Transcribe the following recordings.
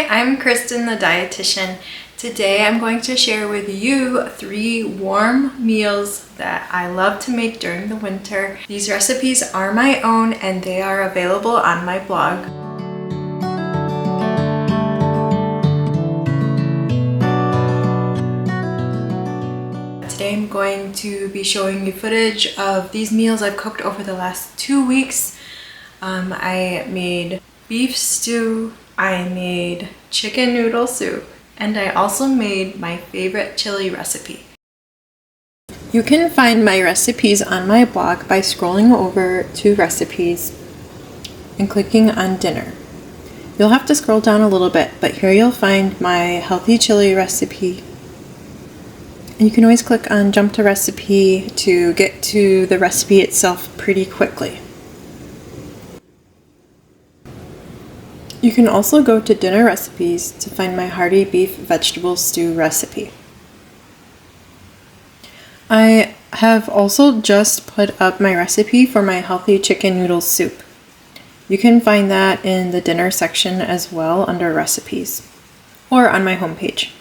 Hi, I'm Kristyn, the dietitian. Today I'm going to share with you 3 warm meals that I love to make during the winter. These recipes are my own and they are available on my blog. Today I'm going to be showing you footage of these meals I've cooked over the last 2 weeks. I made beef stew, I made chicken noodle soup, and I also made my favorite chili recipe. You can find my recipes on my blog by scrolling over to recipes and clicking on dinner. You'll have to scroll down a little bit, but here you'll find my healthy chili recipe. And you can always click on jump to recipe to get to the recipe itself pretty quickly. You can also go to dinner recipes to find my hearty beef vegetable stew recipe. I have also just put up my recipe for my healthy chicken noodle soup. You can find that in the dinner section as well under recipes or on my homepage.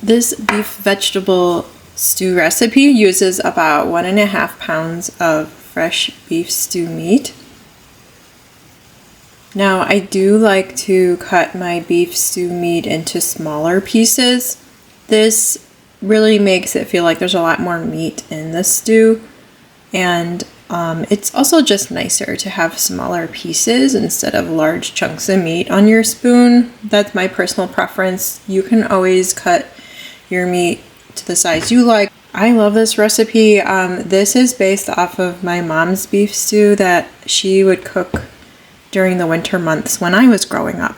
This beef vegetable stew recipe uses about 1.5 pounds of fresh beef stew meat. Now, I do like to cut my beef stew meat into smaller pieces. This really makes it feel like there's a lot more meat in the stew, and it's also just nicer to have smaller pieces instead of large chunks of meat on your spoon. That's my personal preference. You can always cut your meat to the size you like. I love this recipe. This is based off of my mom's beef stew that she would cook during the winter months when I was growing up.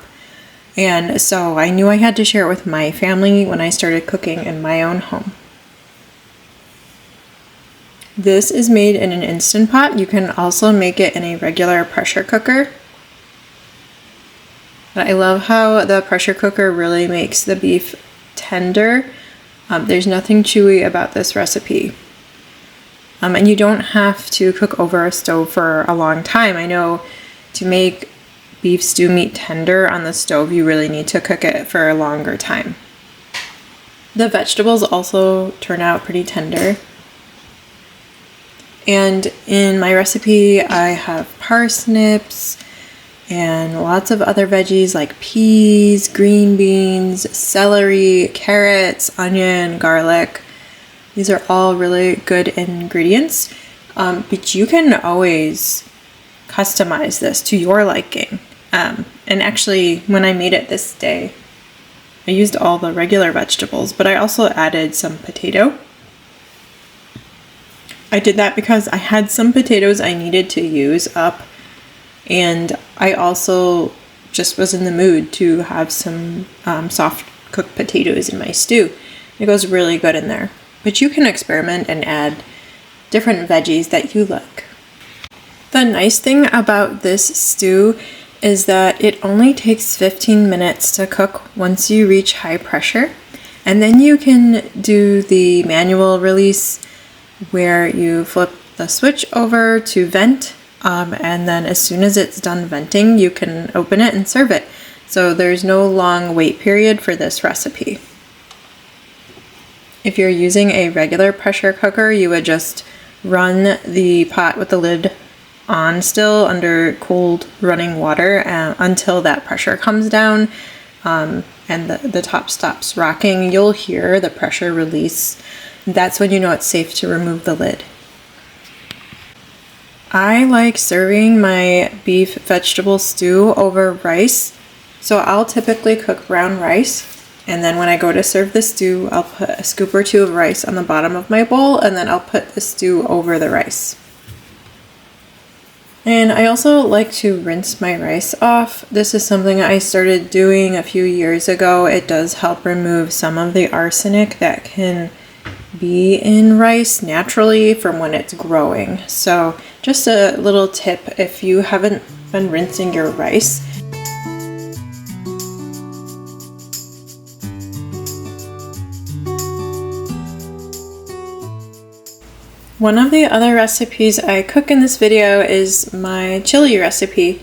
And so I knew I had to share it with my family when I started cooking in my own home. This is made in an Instant Pot. You can also make it in a regular pressure cooker. But I love how the pressure cooker really makes the beef tender. There's nothing chewy about this recipe. And you don't have to cook over a stove for a long time. I know to make beef stew meat tender on the stove, you really need to cook it for a longer time. The vegetables also turn out pretty tender. And in my recipe, I have parsnips and lots of other veggies like peas, green beans, celery, carrots, onion, garlic. These are all really good ingredients, but you can always customize this to your liking. And actually, when I made it this day, I used all the regular vegetables, but I also added some potato. I did that because I had some potatoes I needed to use up, and I also just was in the mood to have some soft cooked potatoes in my stew. It goes really good in there. But you can experiment and add different veggies that you like. The nice thing about this stew is that it only takes 15 minutes to cook once you reach high pressure. And then you can do the manual release where you flip the switch over to vent. And then as soon as it's done venting, you can open it and serve it. So there's no long wait period for this recipe. If you're using a regular pressure cooker, you would just run the pot with the lid on still under cold running water until that pressure comes down and the top stops rocking. You'll hear the pressure release. That's when you know it's safe to remove the lid. I like serving my beef vegetable stew over rice. So I'll typically cook brown rice, and then when I go to serve the stew, I'll put a scoop or 2 of rice on the bottom of my bowl, and then I'll put the stew over the rice. And I also like to rinse my rice off. This is something I started doing a few years ago. It does help remove some of the arsenic that can be in rice naturally from when it's growing. So just a little tip if you haven't been rinsing your rice. One of the other recipes I cook in this video is my chili recipe.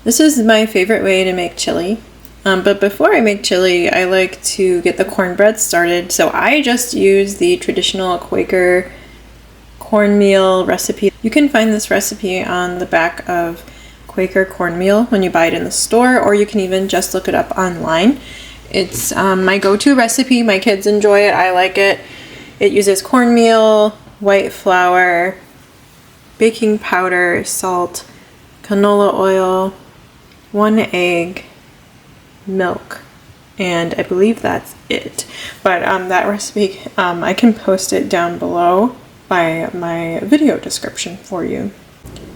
This is my favorite way to make chili. But before I make chili, I like to get the cornbread started. So I just use the traditional Quaker cornmeal recipe. You can find this recipe on the back of Quaker cornmeal when you buy it in the store, or you can even just look it up online. It's my go-to recipe. My kids enjoy it. I like it. It uses cornmeal, white flour, baking powder, salt, canola oil, 1 egg, milk, and I believe that's it. But that recipe, I can post it down below by my video description for you.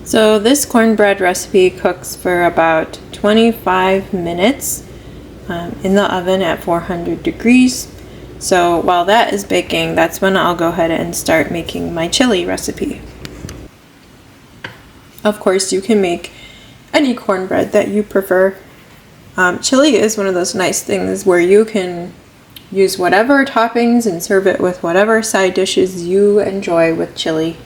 So this cornbread recipe cooks for about 25 minutes in the oven at 400 degrees. So while that is baking, that's when I'll go ahead and start making my chili recipe. Of course, you can make any cornbread that you prefer. Chili is one of those nice things where you can use whatever toppings and serve it with whatever side dishes you enjoy with chili.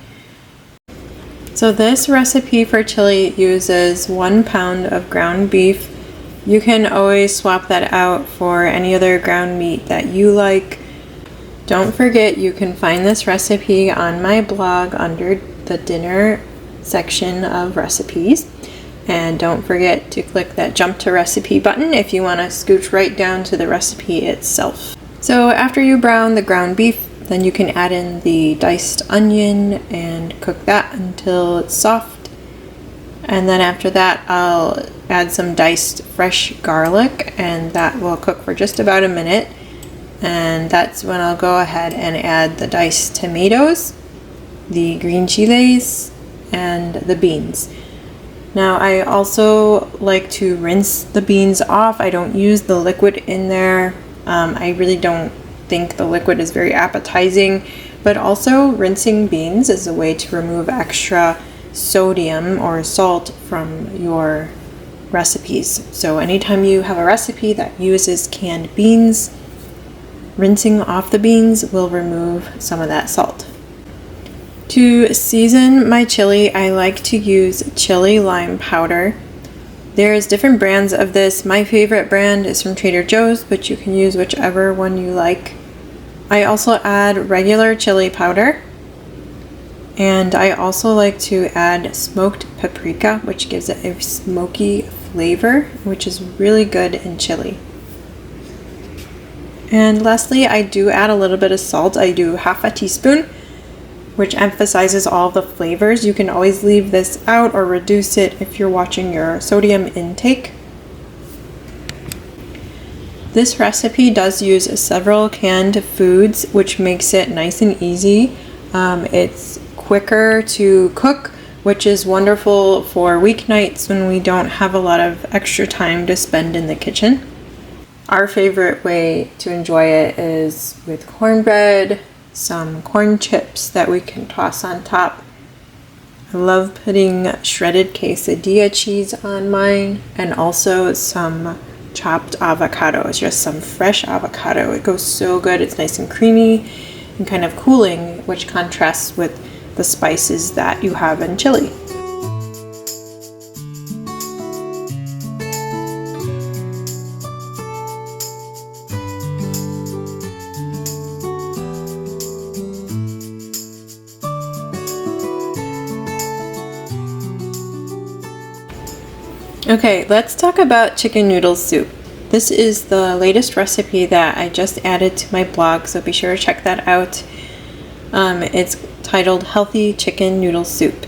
So this recipe for chili uses 1 pound of ground beef. You can always swap that out for any other ground meat that you like. Don't forget, you can find this recipe on my blog under the dinner section of recipes. And don't forget to click that jump to recipe button if you want to scooch right down to the recipe itself. So after you brown the ground beef, then you can add in the diced onion and cook that until it's soft. And then after that, I'll add some diced fresh garlic, and that will cook for just about a minute. And that's when I'll go ahead and add the diced tomatoes, the green chilies, and the beans. Now I also like to rinse the beans off. I don't use the liquid in there. I really don't think the liquid is very appetizing, but also rinsing beans is a way to remove extra sodium or salt from your recipes. So anytime you have a recipe that uses canned beans, rinsing off the beans will remove some of that salt. To season my chili, I like to use chili lime powder. There's different brands of this. My favorite brand is from Trader Joe's, but you can use whichever one you like. I also add regular chili powder, and I also like to add smoked paprika, which gives it a smoky flavor, which is really good in chili. And lastly, I do add a little bit of salt. I do half a teaspoon, which emphasizes all the flavors. You can always leave this out or reduce it if you're watching your sodium intake. This recipe does use several canned foods, which makes it nice and easy. It's quicker to cook, which is wonderful for weeknights when we don't have a lot of extra time to spend in the kitchen. Our favorite way to enjoy it is with cornbread, some corn chips that we can toss on top. I love putting shredded quesadilla cheese on mine, and also some chopped avocado. It's just some fresh avocado. It goes so good. It's nice and creamy and kind of cooling, which contrasts with the spices that you have in chili. Okay, let's talk about chicken noodle soup. This is the latest recipe that I just added to my blog, so be sure to check that out. It's titled Healthy Chicken Noodle Soup.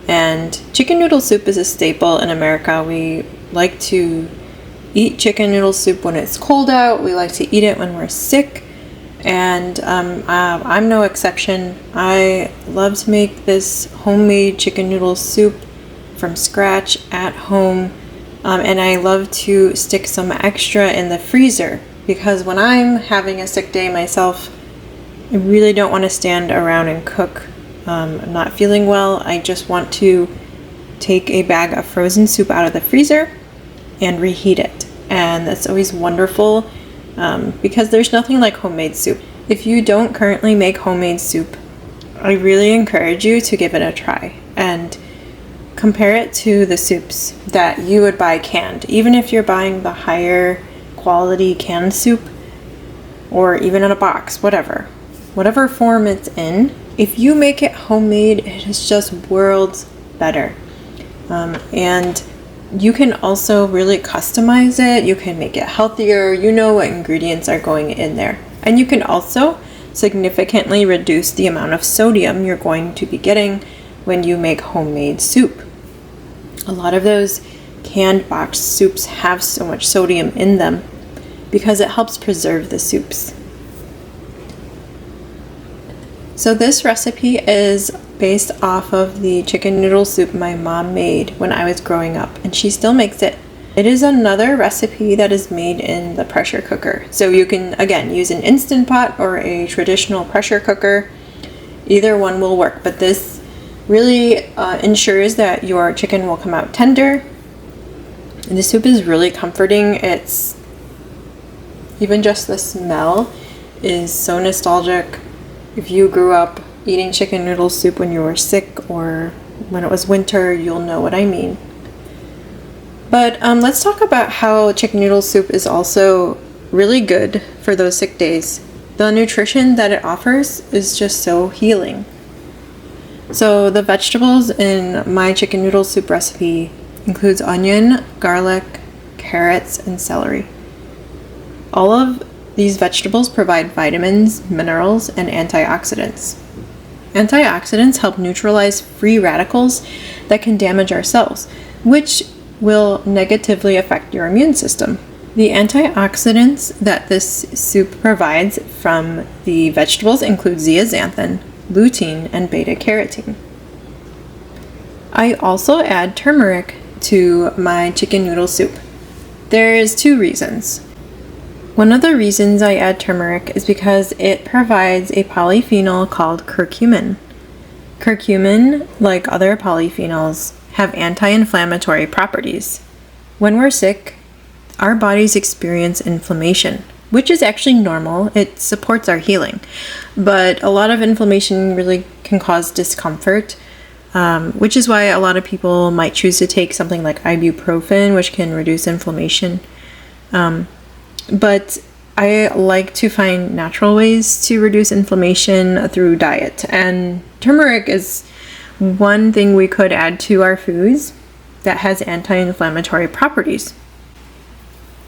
And chicken noodle soup is a staple in America. We like to eat chicken noodle soup when it's cold out. We like to eat it when we're sick. And I'm no exception. I love to make this homemade chicken noodle soup from scratch at home, and I love to stick some extra in the freezer because when I'm having a sick day myself, I really don't want to stand around and cook. I'm not feeling well. I just want to take a bag of frozen soup out of the freezer and reheat it, and that's always wonderful because there's nothing like homemade soup. If you don't currently make homemade soup, I really encourage you to give it a try. And compare it to the soups that you would buy canned. Even if you're buying the higher quality canned soup, or even in a box, whatever form it's in, if you make it homemade, it is just worlds better. And you can also really customize it. You can make it healthier. You know what ingredients are going in there. And you can also significantly reduce the amount of sodium you're going to be getting when you make homemade soup. A lot of those canned box soups have so much sodium in them because it helps preserve the soups. So this recipe is based off of the chicken noodle soup my mom made when I was growing up, and she still makes it. It is another recipe that is made in the pressure cooker. So you can, again, use an Instant Pot or a traditional pressure cooker. Either one will work, but this really ensures that your chicken will come out tender. And the soup is really comforting. It's even just the smell is so nostalgic. If you grew up eating chicken noodle soup when you were sick or when it was winter, you'll know what I mean. But let's talk about how chicken noodle soup is also really good for those sick days. The nutrition that it offers is just so healing. So the vegetables in my chicken noodle soup recipe includes onion, garlic, carrots, and celery. All of these vegetables provide vitamins, minerals, and antioxidants. Antioxidants help neutralize free radicals that can damage our cells, which will negatively affect your immune system. The antioxidants that this soup provides from the vegetables include zeaxanthin, lutein, and beta-carotene. I also add turmeric to my chicken noodle soup. There is 2 reasons. One of the reasons I add turmeric is because it provides a polyphenol called curcumin. Curcumin, like other polyphenols, have anti-inflammatory properties. When we're sick, our bodies experience inflammation, which is actually normal. It supports our healing. But a lot of inflammation really can cause discomfort, which is why a lot of people might choose to take something like ibuprofen, which can reduce inflammation. But I like to find natural ways to reduce inflammation through diet. And turmeric is one thing we could add to our foods that has anti-inflammatory properties.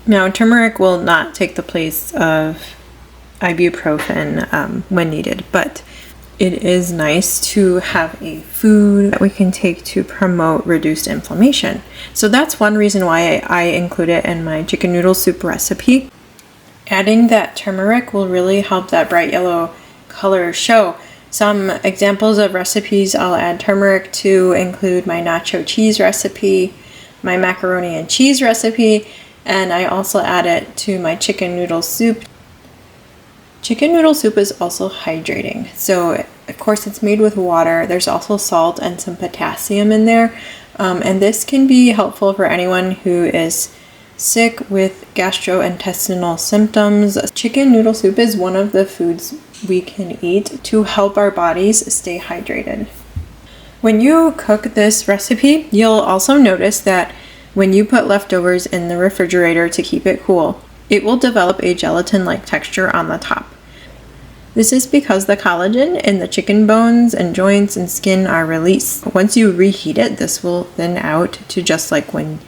Now, turmeric will not take the place of ibuprofen when needed, but it is nice to have a food that we can take to promote reduced inflammation. So that's one reason why I include it in my chicken noodle soup recipe. Adding that turmeric will really help that bright yellow color show. Some examples of recipes I'll add turmeric to include my nacho cheese recipe, my macaroni and cheese recipe, and I also add it to my chicken noodle soup. Chicken noodle soup is also hydrating. So, of course, it's made with water. There's also salt and some potassium in there. And this can be helpful for anyone who is sick with gastrointestinal symptoms. Chicken noodle soup is one of the foods we can eat to help our bodies stay hydrated. When you cook this recipe, you'll also notice that when you put leftovers in the refrigerator to keep it cool, it will develop a gelatin-like texture on the top. This is because the collagen in the chicken bones and joints and skin are released. Once you reheat it, this will thin out to just like when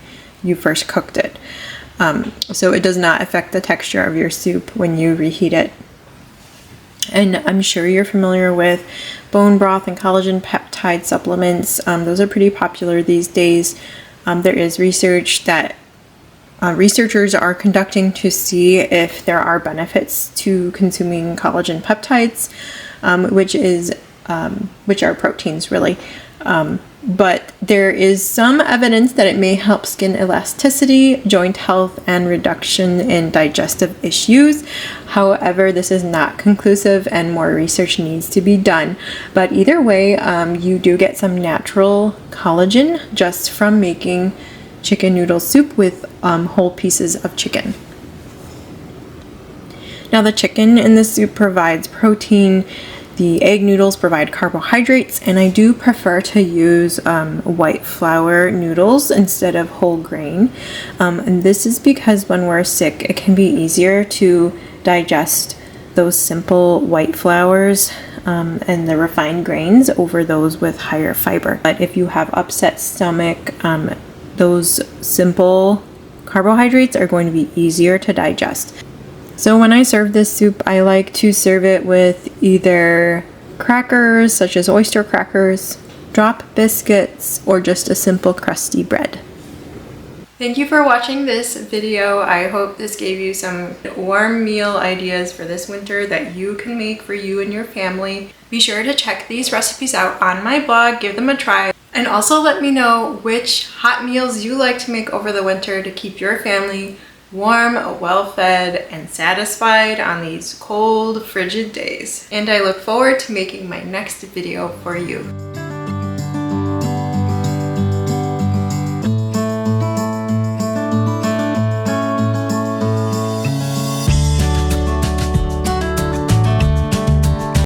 you first cooked it. So it does not affect the texture of your soup when you reheat it. And I'm sure you're familiar with bone broth and collagen peptide supplements. Those are pretty popular these days. There is research that researchers are conducting to see if there are benefits to consuming collagen peptides, which are proteins really. But there is some evidence that it may help skin elasticity, joint health, and reduction in digestive issues. However, this is not conclusive and more research needs to be done. But either way, you do get some natural collagen just from making chicken noodle soup with whole pieces of chicken. Now, the chicken in the soup provides protein. The egg noodles provide carbohydrates, and I do prefer to use white flour noodles instead of whole grain. And this is because when we're sick, it can be easier to digest those simple white flours and the refined grains over those with higher fiber. But if you have upset stomach, those simple carbohydrates are going to be easier to digest. So when I serve this soup, I like to serve it with either crackers, such as oyster crackers, drop biscuits, or just a simple crusty bread. Thank you for watching this video. I hope this gave you some warm meal ideas for this winter that you can make for you and your family. Be sure to check these recipes out on my blog, give them a try, and also let me know which hot meals you like to make over the winter to keep your family warm, well-fed, and satisfied on these cold, frigid days. And I look forward to making my next video for you.